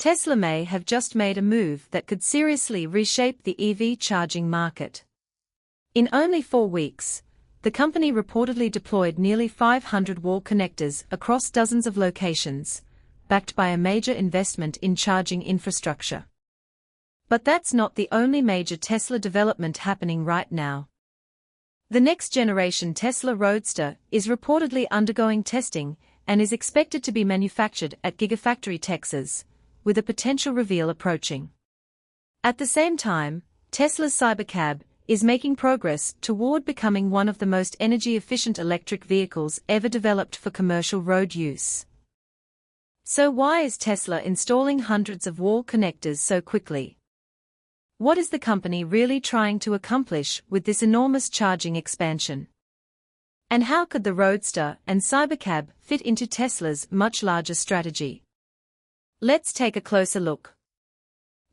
Tesla may have just made a move that could seriously reshape the EV charging market. In only 4 weeks, the company reportedly deployed nearly 500 wall connectors across dozens of locations, backed by a major investment in charging infrastructure. But that's not the only major Tesla development happening right now. The next-generation Tesla Roadster is reportedly undergoing testing and is expected to be manufactured at Gigafactory Texas, with a potential reveal approaching. At the same time, Tesla's Cybercab is making progress toward becoming one of the most energy-efficient electric vehicles ever developed for commercial road use. So why is Tesla installing hundreds of wall connectors so quickly? What is the company really trying to accomplish with this enormous charging expansion? And how could the Roadster and Cybercab fit into Tesla's much larger strategy? Let's take a closer look.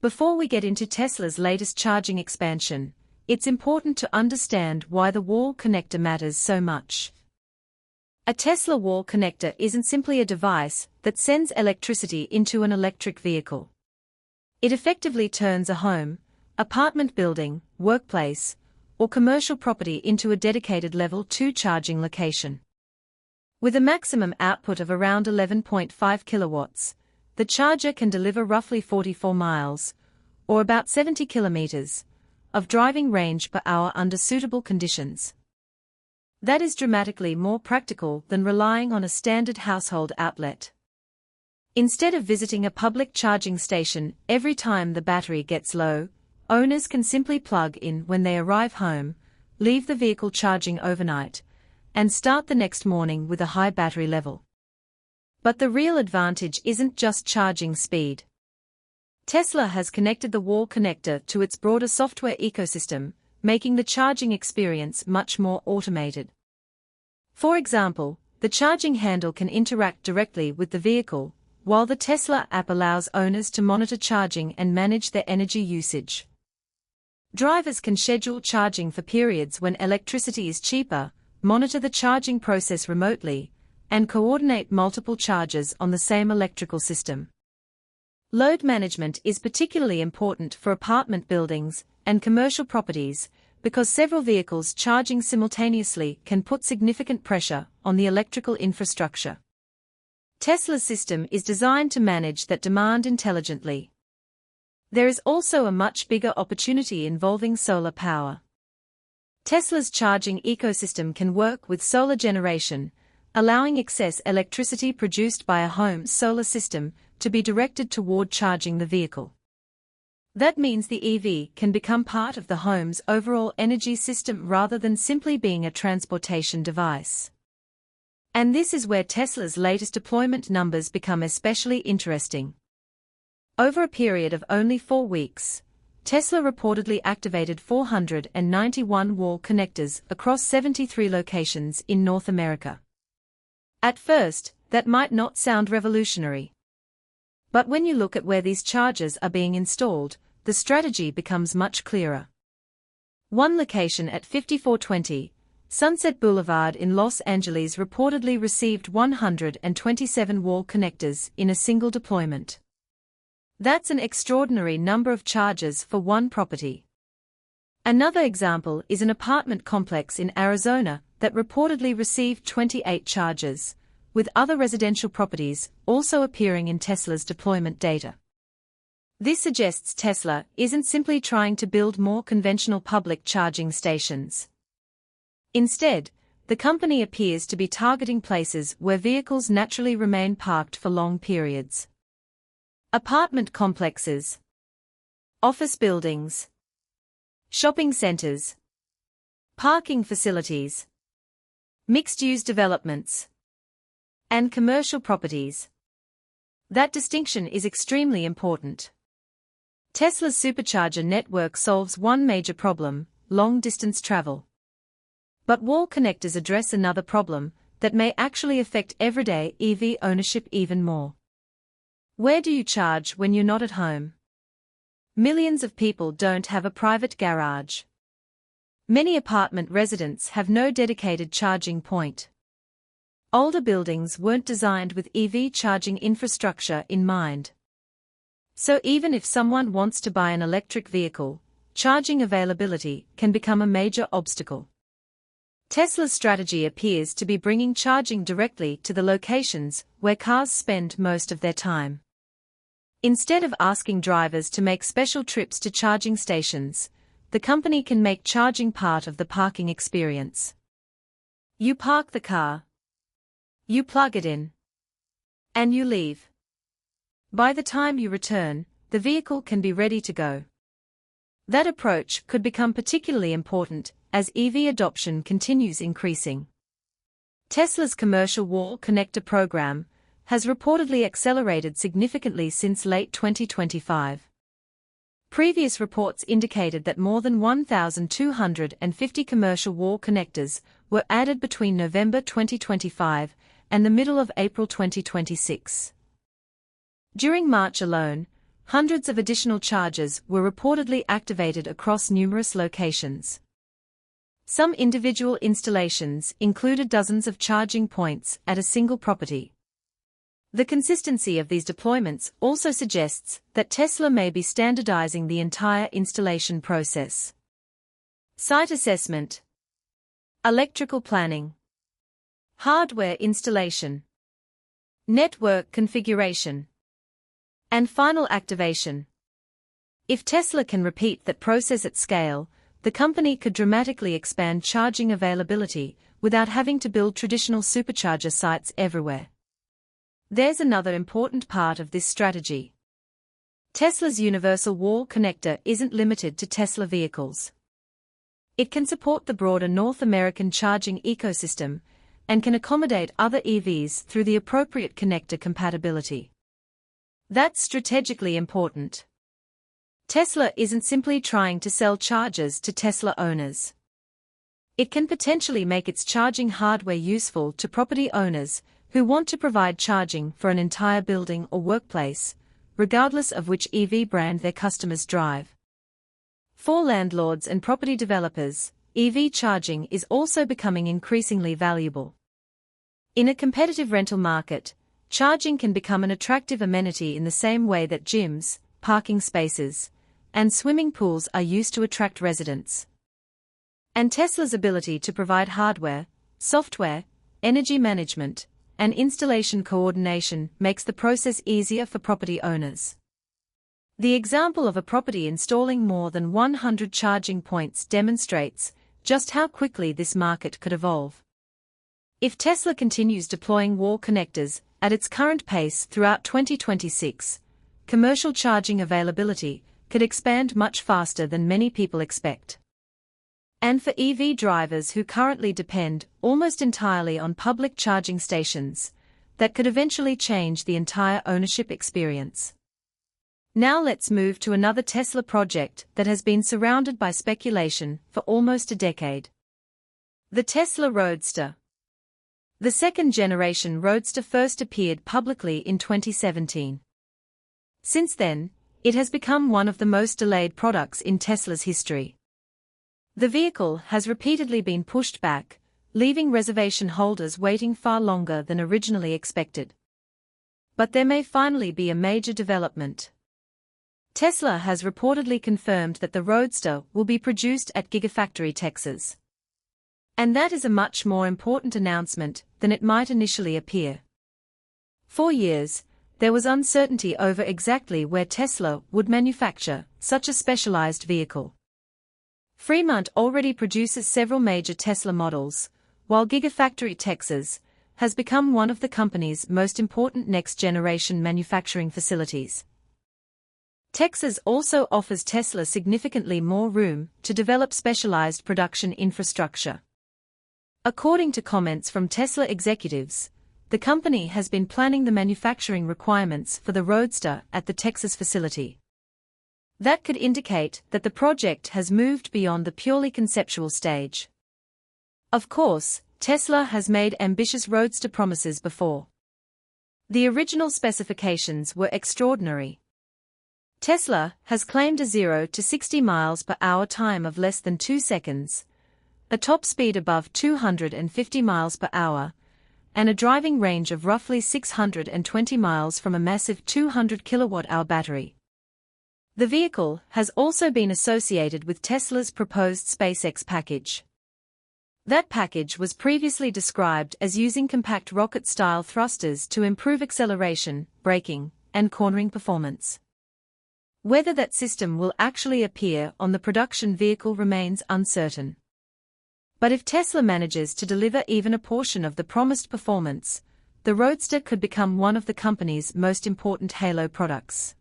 Before we get into Tesla's latest charging expansion, it's important to understand why the wall connector matters so much. A Tesla wall connector isn't simply a device that sends electricity into an electric vehicle. It effectively turns a home, apartment building, workplace, or commercial property into a dedicated Level 2 charging location. With a maximum output of around 11.5 kilowatts, the charger can deliver roughly 44 miles, or about 70 kilometers, of driving range per hour under suitable conditions. That is dramatically more practical than relying on a standard household outlet. Instead of visiting a public charging station every time the battery gets low, owners can simply plug in when they arrive home, leave the vehicle charging overnight, and start the next morning with a high battery level. But the real advantage isn't just charging speed. Tesla has connected the wall connector to its broader software ecosystem, making the charging experience much more automated. For example, the charging handle can interact directly with the vehicle, while the Tesla app allows owners to monitor charging and manage their energy usage. Drivers can schedule charging for periods when electricity is cheaper, monitor the charging process remotely, and coordinate multiple chargers on the same electrical system. Load management is particularly important for apartment buildings and commercial properties because several vehicles charging simultaneously can put significant pressure on the electrical infrastructure. Tesla's system is designed to manage that demand intelligently. There is also a much bigger opportunity involving solar power. Tesla's charging ecosystem can work with solar generation, allowing excess electricity produced by a home's solar system to be directed toward charging the vehicle. That means the EV can become part of the home's overall energy system rather than simply being a transportation device. And this is where Tesla's latest deployment numbers become especially interesting. Over a period of only 4 weeks, Tesla reportedly activated 491 wall connectors across 73 locations in North America. At first, that might not sound revolutionary. But when you look at where these chargers are being installed, the strategy becomes much clearer. One location at 5420 Sunset Boulevard in Los Angeles reportedly received 127 wall connectors in a single deployment. That's an extraordinary number of chargers for one property. Another example is an apartment complex in Arizona that reportedly received 28 chargers, with other residential properties also appearing in Tesla's deployment data. This suggests Tesla isn't simply trying to build more conventional public charging stations. Instead, the company appears to be targeting places where vehicles naturally remain parked for long periods. Apartment complexes, office buildings, shopping centers, parking facilities, mixed-use developments, and commercial properties. That distinction is extremely important. Tesla's supercharger network solves one major problem: long-distance travel. But wall connectors address another problem that may actually affect everyday EV ownership even more. Where do you charge when you're not at home? Millions of people don't have a private garage. Many apartment residents have no dedicated charging point. Older buildings weren't designed with EV charging infrastructure in mind. So even if someone wants to buy an electric vehicle, charging availability can become a major obstacle. Tesla's strategy appears to be bringing charging directly to the locations where cars spend most of their time. Instead of asking drivers to make special trips to charging stations, the company can make charging part of the parking experience. You park the car, you plug it in, and you leave. By the time you return, the vehicle can be ready to go. That approach could become particularly important as EV adoption continues increasing. Tesla's commercial wall connector program has reportedly accelerated significantly since late 2025. Previous reports indicated that more than 1,250 commercial wall connectors were added between November 2025 and the middle of April 2026. During March alone, hundreds of additional chargers were reportedly activated across numerous locations. Some individual installations included dozens of charging points at a single property. The consistency of these deployments also suggests that Tesla may be standardizing the entire installation process. Site assessment, electrical planning, hardware installation, network configuration, and final activation. If Tesla can repeat that process at scale, the company could dramatically expand charging availability without having to build traditional supercharger sites everywhere. There's another important part of this strategy. Tesla's universal wall connector isn't limited to Tesla vehicles. It can support the broader North American charging ecosystem and can accommodate other EVs through the appropriate connector compatibility. That's strategically important. Tesla isn't simply trying to sell chargers to Tesla owners. It can potentially make its charging hardware useful to property owners who want to provide charging for an entire building or workplace, regardless of which EV brand their customers drive. For landlords and property developers, EV charging is also becoming increasingly valuable. In a competitive rental market, charging can become an attractive amenity in the same way that gyms, parking spaces, and swimming pools are used to attract residents. And Tesla's ability to provide hardware, software, energy management, and installation coordination makes the process easier for property owners. The example of a property installing more than 100 charging points demonstrates just how quickly this market could evolve. If Tesla continues deploying wall connectors at its current pace throughout 2026, commercial charging availability could expand much faster than many people expect. And for EV drivers who currently depend almost entirely on public charging stations, that could eventually change the entire ownership experience. Now let's move to another Tesla project that has been surrounded by speculation for almost a decade. The Tesla Roadster. The second-generation Roadster first appeared publicly in 2017. Since then, it has become one of the most delayed products in Tesla's history. The vehicle has repeatedly been pushed back, leaving reservation holders waiting far longer than originally expected. But there may finally be a major development. Tesla has reportedly confirmed that the Roadster will be produced at Gigafactory Texas. And that is a much more important announcement than it might initially appear. For years, there was uncertainty over exactly where Tesla would manufacture such a specialized vehicle. Fremont already produces several major Tesla models, while Gigafactory Texas has become one of the company's most important next-generation manufacturing facilities. Texas also offers Tesla significantly more room to develop specialized production infrastructure. According to comments from Tesla executives, the company has been planning the manufacturing requirements for the Roadster at the Texas facility. That could indicate that the project has moved beyond the purely conceptual stage. Of course, Tesla has made ambitious Roadster promises before. The original specifications were extraordinary. Tesla has claimed a 0 to 60 miles per hour time of less than 2 seconds, a top speed above 250 miles per hour, and a driving range of roughly 620 miles from a massive 200 kilowatt-hour battery. The vehicle has also been associated with Tesla's proposed SpaceX package. That package was previously described as using compact rocket-style thrusters to improve acceleration, braking, and cornering performance. Whether that system will actually appear on the production vehicle remains uncertain. But if Tesla manages to deliver even a portion of the promised performance, the Roadster could become one of the company's most important halo products.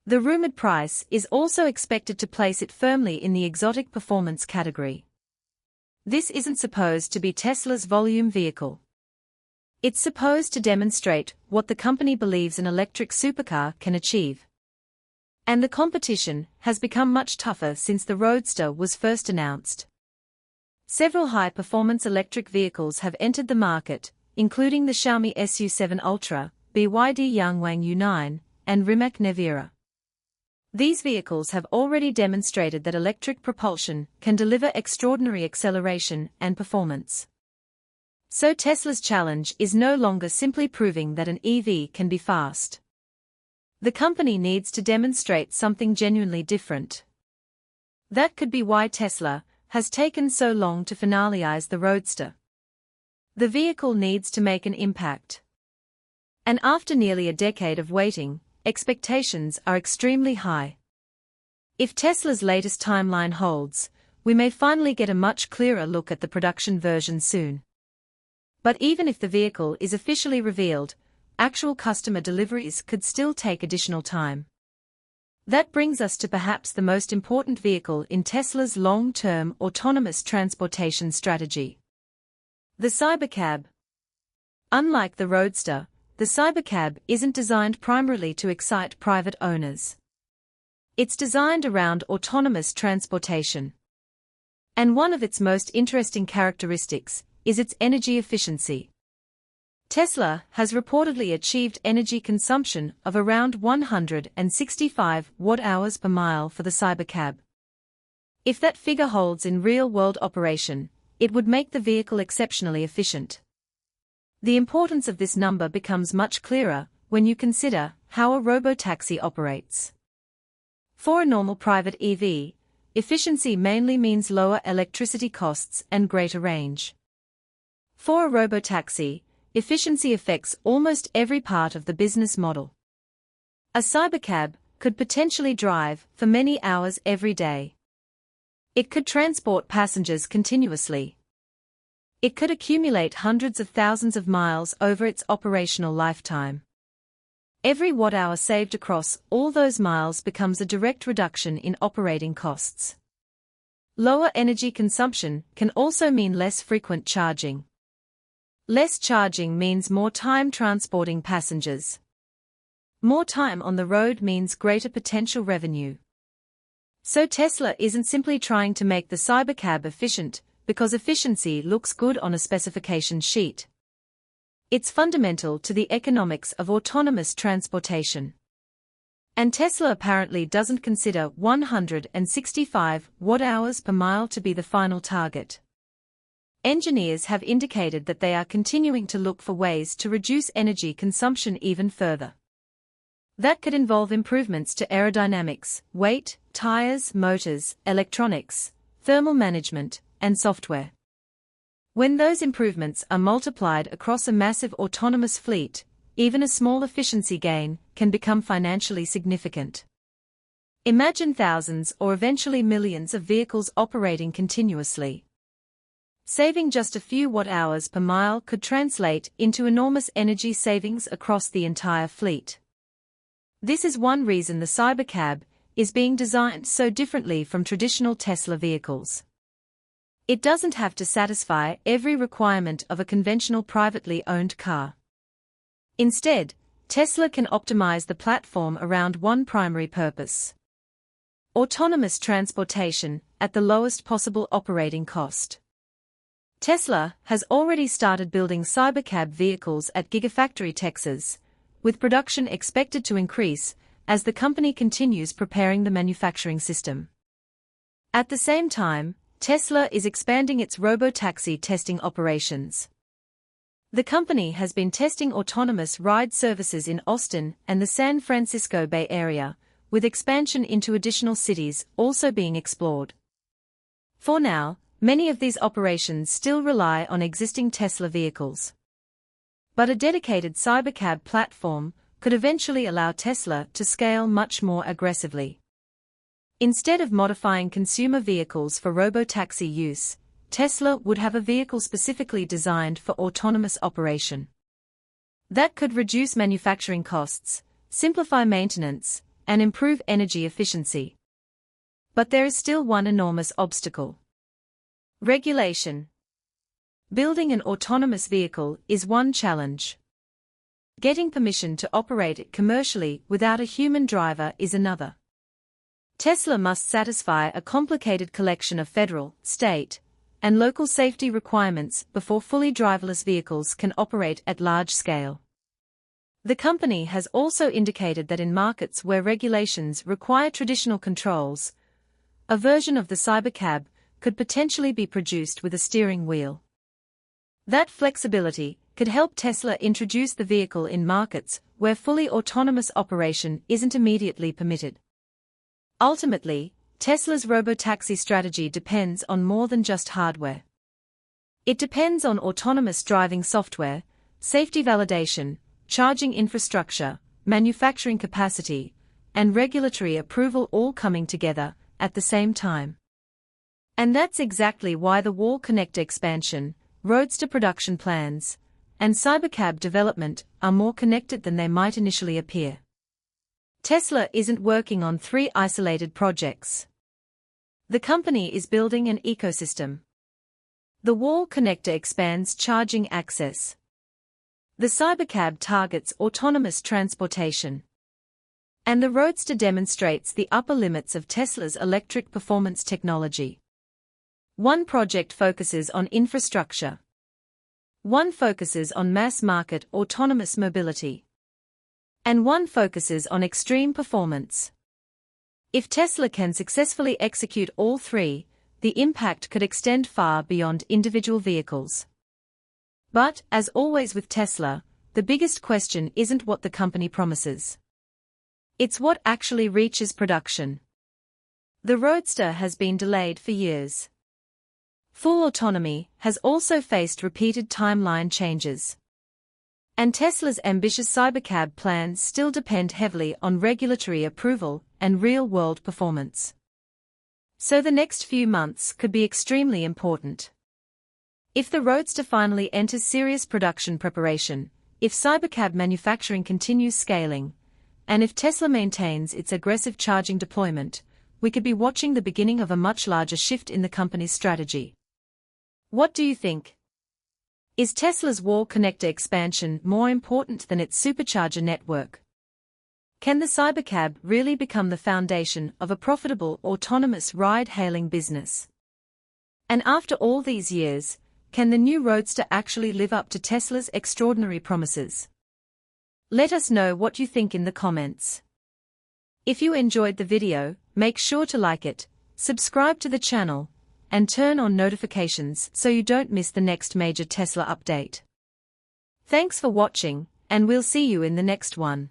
The rumored price is also expected to place it firmly in the exotic performance category. This isn't supposed to be Tesla's volume vehicle. It's supposed to demonstrate what the company believes an electric supercar can achieve. And the competition has become much tougher since the Roadster was first announced. Several high-performance electric vehicles have entered the market, including the Xiaomi SU7 Ultra, BYD Yangwang U9, and Rimac Nevera. These vehicles have already demonstrated that electric propulsion can deliver extraordinary acceleration and performance. So Tesla's challenge is no longer simply proving that an EV can be fast. The company needs to demonstrate something genuinely different. That could be why Tesla has taken so long to finalize the Roadster. The vehicle needs to make an impact. And after nearly a decade of waiting, expectations are extremely high. If Tesla's latest timeline holds, we may finally get a much clearer look at the production version soon. But even if the vehicle is officially revealed, actual customer deliveries could still take additional time. That brings us to perhaps the most important vehicle in Tesla's long-term autonomous transportation strategy: the Cybercab. Unlike the Roadster, the Cybercab isn't designed primarily to excite private owners. It's designed around autonomous transportation. And one of its most interesting characteristics is its energy efficiency. Tesla has reportedly achieved energy consumption of around 165 watt-hours per mile for the Cybercab. If that figure holds in real-world operation, it would make the vehicle exceptionally efficient. The importance of this number becomes much clearer when you consider how a robotaxi operates. For a normal private EV, efficiency mainly means lower electricity costs and greater range. For a robotaxi, efficiency affects almost every part of the business model. A Cybercab could potentially drive for many hours every day. It could transport passengers continuously. It could accumulate hundreds of thousands of miles over its operational lifetime. Every watt-hour saved across all those miles becomes a direct reduction in operating costs. Lower energy consumption can also mean less frequent charging. Less charging means more time transporting passengers. More time on the road means greater potential revenue. So Tesla isn't simply trying to make the Cybercab efficient because efficiency looks good on a specification sheet. It's fundamental to the economics of autonomous transportation. And Tesla apparently doesn't consider 165 watt-hours per mile to be the final target. Engineers have indicated that they are continuing to look for ways to reduce energy consumption even further. That could involve improvements to aerodynamics, weight, tires, motors, electronics, thermal management, and software. When those improvements are multiplied across a massive autonomous fleet, even a small efficiency gain can become financially significant. Imagine thousands or eventually millions of vehicles operating continuously. Saving just a few watt-hours per mile could translate into enormous energy savings across the entire fleet. This is one reason the Cybercab is being designed so differently from traditional Tesla vehicles. It doesn't have to satisfy every requirement of a conventional privately owned car. Instead, Tesla can optimize the platform around one primary purpose: autonomous transportation at the lowest possible operating cost. Tesla has already started building Cybercab vehicles at Gigafactory Texas, with production expected to increase as the company continues preparing the manufacturing system. At the same time, Tesla is expanding its robotaxi testing operations. The company has been testing autonomous ride services in Austin and the San Francisco Bay Area, with expansion into additional cities also being explored. For now, many of these operations still rely on existing Tesla vehicles. But a dedicated Cybercab platform could eventually allow Tesla to scale much more aggressively. Instead of modifying consumer vehicles for robotaxi use, Tesla would have a vehicle specifically designed for autonomous operation. That could reduce manufacturing costs, simplify maintenance, and improve energy efficiency. But there is still one enormous obstacle: regulation. Building an autonomous vehicle is one challenge. Getting permission to operate it commercially without a human driver is another. Tesla must satisfy a complicated collection of federal, state, and local safety requirements before fully driverless vehicles can operate at large scale. The company has also indicated that in markets where regulations require traditional controls, a version of the Cybercab could potentially be produced with a steering wheel. That flexibility could help Tesla introduce the vehicle in markets where fully autonomous operation isn't immediately permitted. Ultimately, Tesla's robotaxi strategy depends on more than just hardware. It depends on autonomous driving software, safety validation, charging infrastructure, manufacturing capacity, and regulatory approval all coming together at the same time. And that's exactly why the Wall connector expansion, Roadster production plans, and Cybercab development are more connected than they might initially appear. Tesla isn't working on 3 isolated projects. The company is building an ecosystem. The Wall connector expands charging access. The Cybercab targets autonomous transportation. And the Roadster demonstrates the upper limits of Tesla's electric performance technology. One project focuses on infrastructure. One focuses on mass-market autonomous mobility. And one focuses on extreme performance. If Tesla can successfully execute all 3, the impact could extend far beyond individual vehicles. But, as always with Tesla, the biggest question isn't what the company promises. It's what actually reaches production. The Roadster has been delayed for years. Full autonomy has also faced repeated timeline changes. And Tesla's ambitious Cybercab plans still depend heavily on regulatory approval and real-world performance. So the next few months could be extremely important. If the Roadster finally enters serious production preparation, if Cybercab manufacturing continues scaling, and if Tesla maintains its aggressive charging deployment, we could be watching the beginning of a much larger shift in the company's strategy. What do you think? Is Tesla's Wall connector expansion more important than its supercharger network? Can the Cybercab really become the foundation of a profitable autonomous ride-hailing business? And after all these years, can the new Roadster actually live up to Tesla's extraordinary promises? Let us know what you think in the comments. If you enjoyed the video, make sure to like it, subscribe to the channel, and turn on notifications so you don't miss the next major Tesla update. Thanks for watching, and we'll see you in the next one.